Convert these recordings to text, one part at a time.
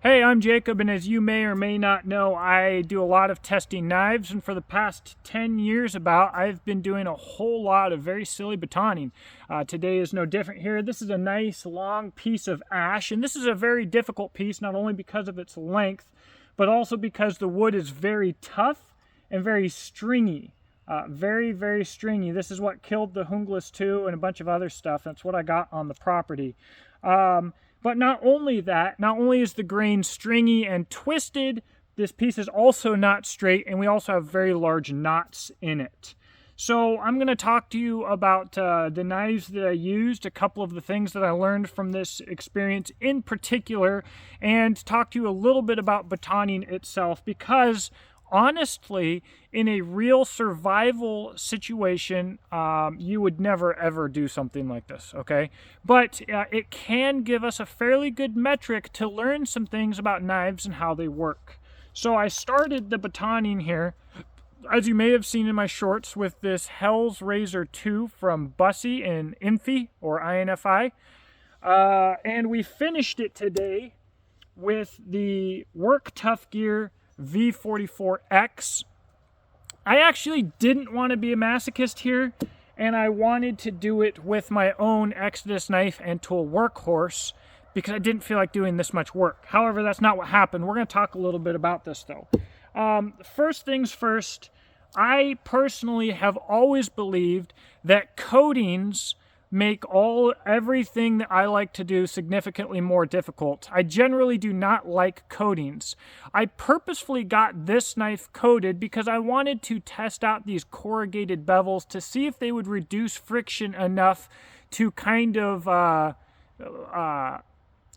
Hey, I'm Jacob, and as you may or may not know, I do a lot of testing knives, and for the past 10 years I've been doing a whole lot of very silly batoning. Today is no different here. This is a nice long piece of ash, and this is a very difficult piece, not only because of its length, but also because the wood is very tough and very stringy. Very stringy. This is what killed the Hunglas 2 and a bunch of other stuff. That's what I got on the property. But not only that, not only is the grain stringy and twisted, this piece is also not straight, and we also have very large knots in it. So I'm going to talk to you about the knives that I used, a couple of the things that I learned from this experience in particular, and talk to you a little bit about batoning itself, because honestly, in a real survival situation, you would never ever do something like this, okay? But it can give us a fairly good metric to learn some things about knives and how they work. So I started the batoning here, as you may have seen in my shorts, with this Hell's Razor 2 from Bussy and Infi, or INFI. And we finished it today with the Work Tough Gear V44X. I actually didn't want to be a masochist here, and I wanted to do it with my own Exodus knife and tool workhorse because I didn't feel like doing this much work. However, that's not what happened. We're going to talk a little bit about this though. First things first, I personally have always believed that coatings make everything that I like to do significantly more difficult. I generally do not like coatings. I purposefully got this knife coated because I wanted to test out these corrugated bevels to see if they would reduce friction enough to kind of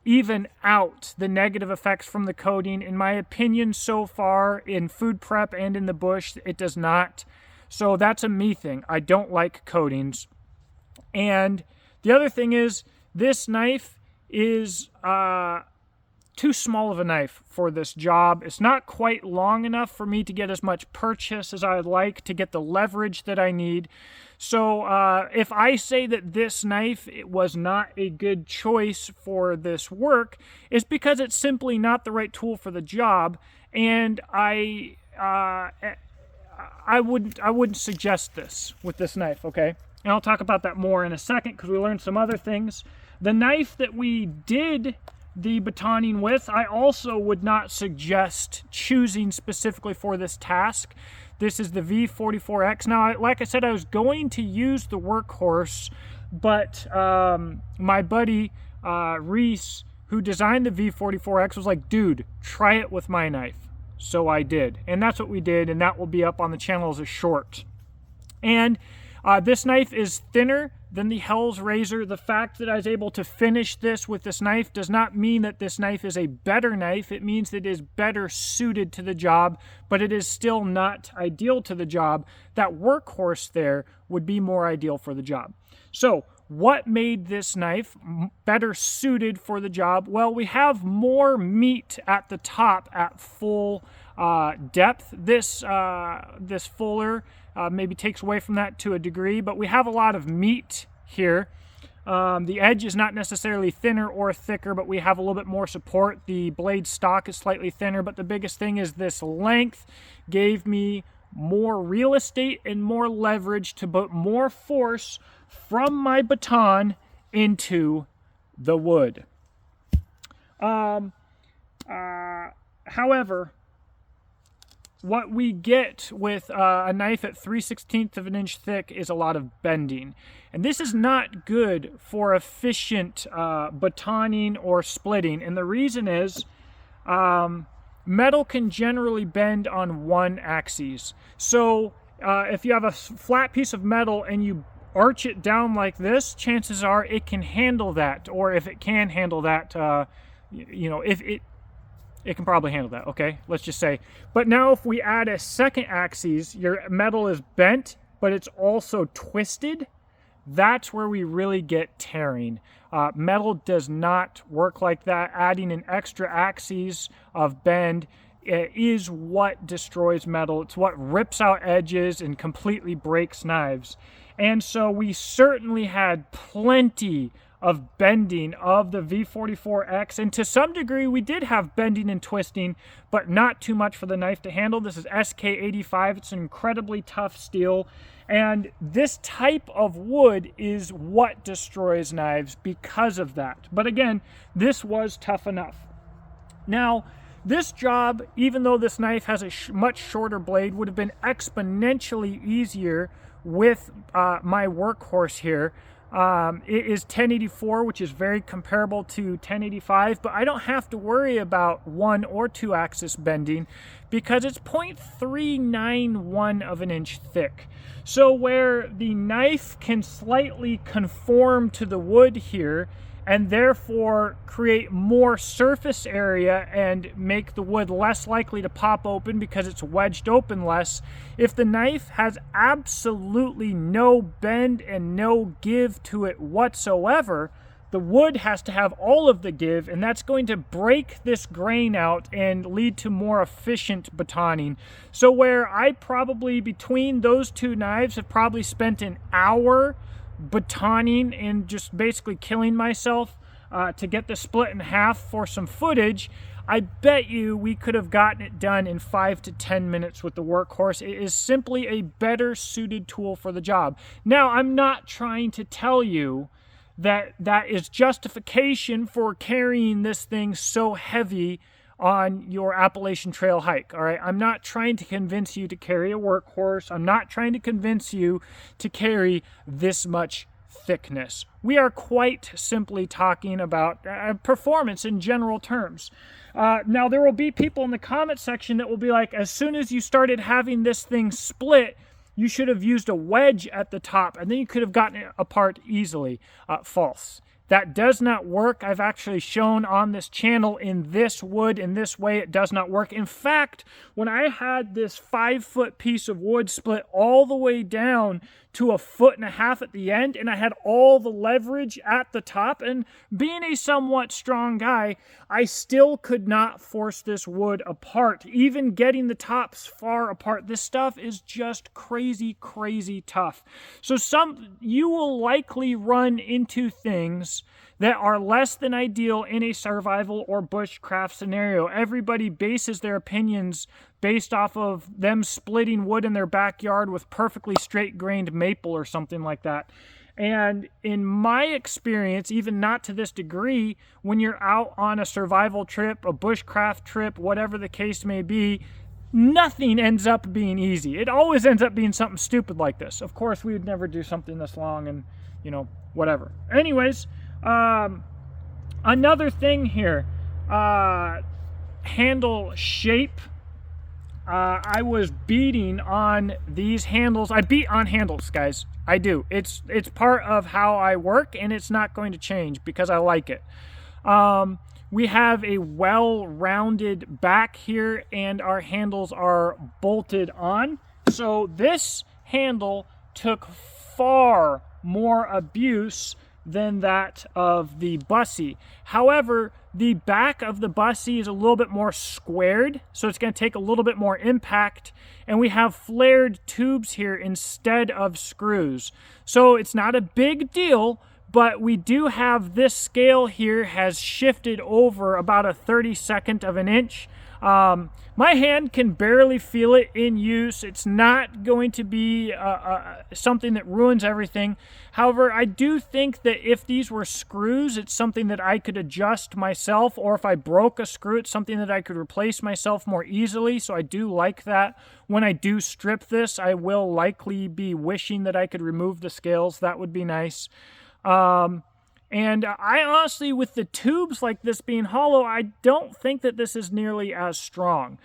even out the negative effects from the coating. In my opinion, so far in food prep and in the bush, it does not. So that's a me thing. I don't like coatings. And the other thing is, this knife is too small of a knife for this job. It's not quite long enough for me to get as much purchase as I'd like to get the leverage that I need. So if I say that this knife was not a good choice for this work, it's because it's simply not the right tool for the job, and I wouldn't suggest this with this knife, okay? And I'll talk about that more in a second because we learned some other things. The knife that we did the batoning with, I also would not suggest choosing specifically for this task. This is the V44X. Now, like I said, I was going to use the workhorse, but my buddy Reese, who designed the V44X, was like, dude, try it with my knife. So I did. And that's what we did, and that will be up on the channel as a short. And this knife is thinner than the Hell's Razor. The fact that I was able to finish this with this knife does not mean that this knife is a better knife. It means that it is better suited to the job, but it is still not ideal to the job. That workhorse there would be more ideal for the job. So what made this knife better suited for the job? Well, we have more meat at the top at full depth. This fuller maybe takes away from that to a degree, but we have a lot of meat here. The edge is not necessarily thinner or thicker, but we have a little bit more support. The blade stock is slightly thinner, but the biggest thing is this length gave me more real estate and more leverage to put more force from my baton into the wood. However, what we get with a knife at 3/16 of an inch thick is a lot of bending. And this is not good for efficient batoning or splitting. And the reason is metal can generally bend on one axis. So if you have a flat piece of metal and you arch it down like this, chances are it can handle that. Or if it can handle that, it can probably handle that, okay? Let's just say. But now if we add a second axis, your metal is bent, but it's also twisted. That's where we really get tearing. Metal does not work like that. Adding an extra axis of bend is what destroys metal. It's what rips out edges and completely breaks knives. And so we certainly had plenty of bending of the V44X, and to some degree we did have bending and twisting, but not too much for the knife to handle. This is SK85. It's an incredibly tough steel, and this type of wood is what destroys knives because of that. But again, this was tough enough. Now, this job, even though this knife has a much shorter blade, would have been exponentially easier with my workhorse here. It is 1084, which is very comparable to 1085, but I don't have to worry about 1 or 2 axis bending because it's 0.391 of an inch thick. So where the knife can slightly conform to the wood here and therefore create more surface area and make the wood less likely to pop open because it's wedged open less, if the knife has absolutely no bend and no give to it whatsoever, the wood has to have all of the give, and that's going to break this grain out and lead to more efficient batoning. So where I probably, between those two knives, have probably spent an hour batoning and just basically killing myself to get the split in half for some footage, I bet you we could have gotten it done in 5 to 10 minutes with the workhorse. It is simply a better suited tool for the job. Now, I'm not trying to tell you that that is justification for carrying this thing so heavy on your Appalachian Trail hike, all right? I'm not trying to convince you to carry a workhorse. I'm not trying to convince you to carry this much thickness. We are quite simply talking about performance in general terms. Now, there will be people in the comment section that will be like, as soon as you started having this thing split, you should have used a wedge at the top, and then you could have gotten it apart easily. False. That does not work. I've actually shown on this channel in this wood, in this way, it does not work. In fact, when I had this 5-foot piece of wood split all the way down to 1.5 feet at the end, and I had all the leverage at the top, and being a somewhat strong guy, I still could not force this wood apart, even getting the tops far apart. This stuff is just crazy, crazy tough. So you will likely run into things that are less than ideal in a survival or bushcraft scenario. Everybody bases their opinions based off of them splitting wood in their backyard with perfectly straight-grained maple or something like that. And in my experience, even not to this degree, when you're out on a survival trip, a bushcraft trip, whatever the case may be, nothing ends up being easy. It always ends up being something stupid like this. Of course, we would never do something this long and, whatever. Anyways, another thing here, handle shape. I was beating on these handles. I beat on handles, guys. I do. It's part of how I work, and it's not going to change because I like it. We have a well-rounded back here, and our handles are bolted on. So this handle took far more abuse than that of the Bussy. However, the back of the Bussy is a little bit more squared, so it's going to take a little bit more impact, and we have flared tubes here instead of screws. So it's not a big deal, but we do have this scale here has shifted over about a 32nd of an inch. My hand can barely feel it in use. It's not going to be something that ruins everything. However, I do think that if these were screws, it's something that I could adjust myself, or if I broke a screw, it's something that I could replace myself more easily. So I do like that. When I do strip this, I will likely be wishing that I could remove the scales. That would be nice. And I honestly, with the tubes like this being hollow, I don't think that this is nearly as strong.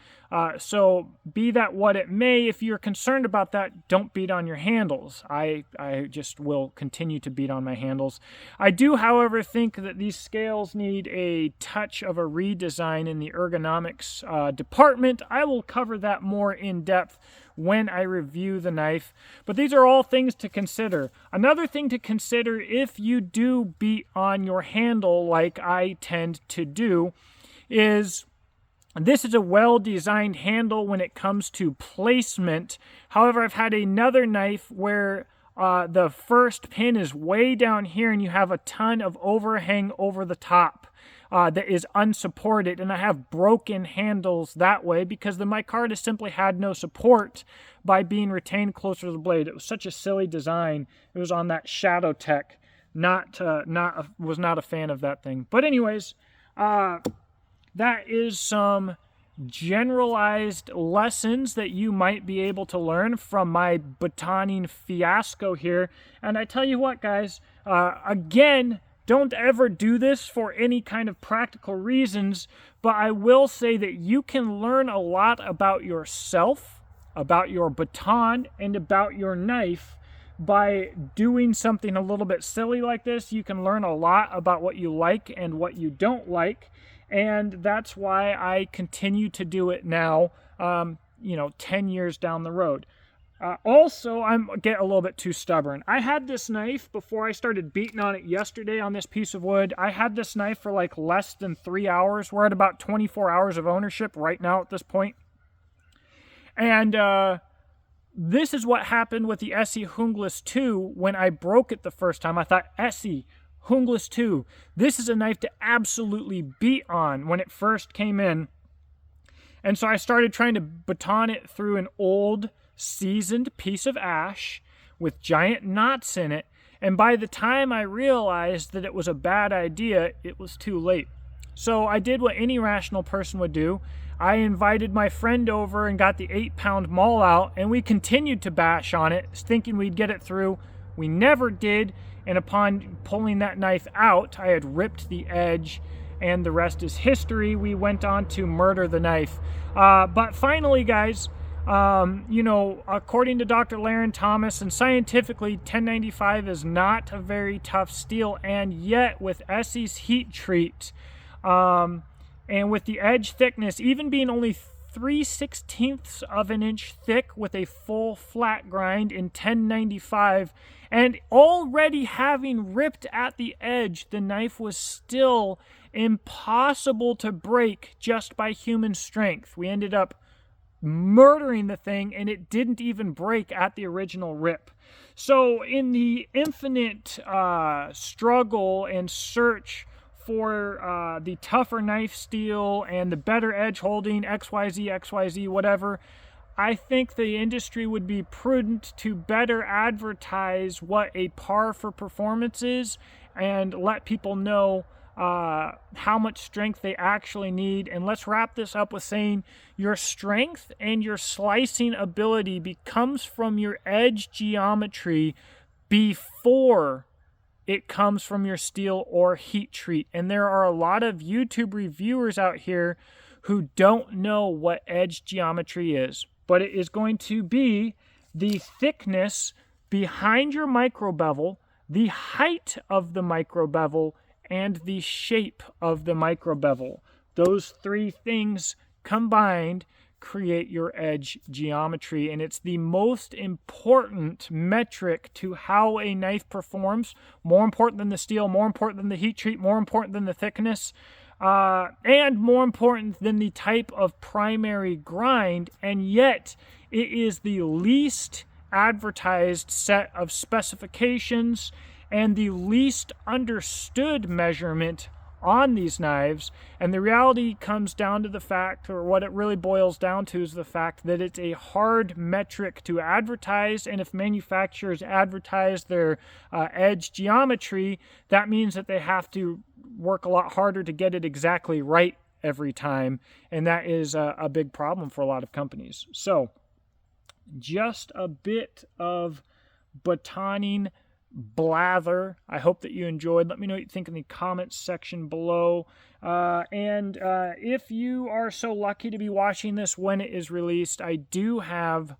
So be that what it may, if you're concerned about that, don't beat on your handles. I just will continue to beat on my handles. I do, however, think that these scales need a touch of a redesign in the ergonomics department. I will cover that more in depth when I review the knife, but these are all things to consider. Another thing to consider if you do beat on your handle like I tend to do is this is a well-designed handle when it comes to placement. However, I've had another knife where the first pin is way down here, and you have a ton of overhang over the top that is unsupported, and I have broken handles that way because the micarta simply had no support by being retained closer to the blade. It was such a silly design. It was on that Shadow Tech. Was not a fan of that thing. But anyways, that is some generalized lessons that you might be able to learn from my batoning fiasco here. And I tell you what, guys, again, don't ever do this for any kind of practical reasons, but I will say that you can learn a lot about yourself, about your baton, and about your knife by doing something a little bit silly like this. You can learn a lot about what you like and what you don't like, and that's why I continue to do it now, 10 years down the road. Also, I'm getting a little bit too stubborn. I had this knife before I started beating on it yesterday on this piece of wood. I had this knife for like less than 3 hours. We're at about 24 hours of ownership right now at this point. And this is what happened with the Essie Hungless 2 when I broke it the first time. I thought, Essie Hungless 2, this is a knife to absolutely beat on when it first came in. And so I started trying to baton it through an old seasoned piece of ash with giant knots in it, and by the time I realized that it was a bad idea, it was too late. So I did what any rational person would do. I invited my friend over and got the 8-pound maul out, and we continued to bash on it, thinking we'd get it through. We never did, and upon pulling that knife out, I had ripped the edge, and the rest is history. We went on to murder the knife. But finally, guys, according to Dr. Laren Thomas, and scientifically, 1095 is not a very tough steel, and yet with Essie's heat treat, and with the edge thickness even being only 3/16 of an inch thick with a full flat grind in 1095, and already having ripped at the edge, the knife was still impossible to break just by human strength. We ended up murdering the thing, and it didn't even break at the original rip. So in the infinite struggle and search for the tougher knife steel and the better edge holding, XYZ, whatever, I think the industry would be prudent to better advertise what a par for performance is and let people know how much strength they actually need. And let's wrap this up with saying your strength and your slicing ability comes from your edge geometry before it comes from your steel or heat treat. And there are a lot of YouTube reviewers out here who don't know what edge geometry is, but it is going to be the thickness behind your micro bevel, the height of the micro bevel, and the shape of the micro bevel. Those three things combined create your edge geometry, and it's the most important metric to how a knife performs, more important than the steel, more important than the heat treat, more important than the thickness, and more important than the type of primary grind, and yet it is the least advertised set of specifications and the least understood measurement on these knives. And the reality comes down to the fact, or what it really boils down to, is the fact that it's a hard metric to advertise, and if manufacturers advertise their edge geometry, that means that they have to work a lot harder to get it exactly right every time, and that is a big problem for a lot of companies. So just a bit of batoning blather. I hope that you enjoyed. Let me know what you think in the comments section below. And if you are so lucky to be watching this when it is released, I do have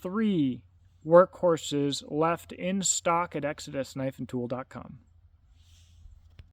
3 workhorses left in stock at ExodusKnifeandTool.com.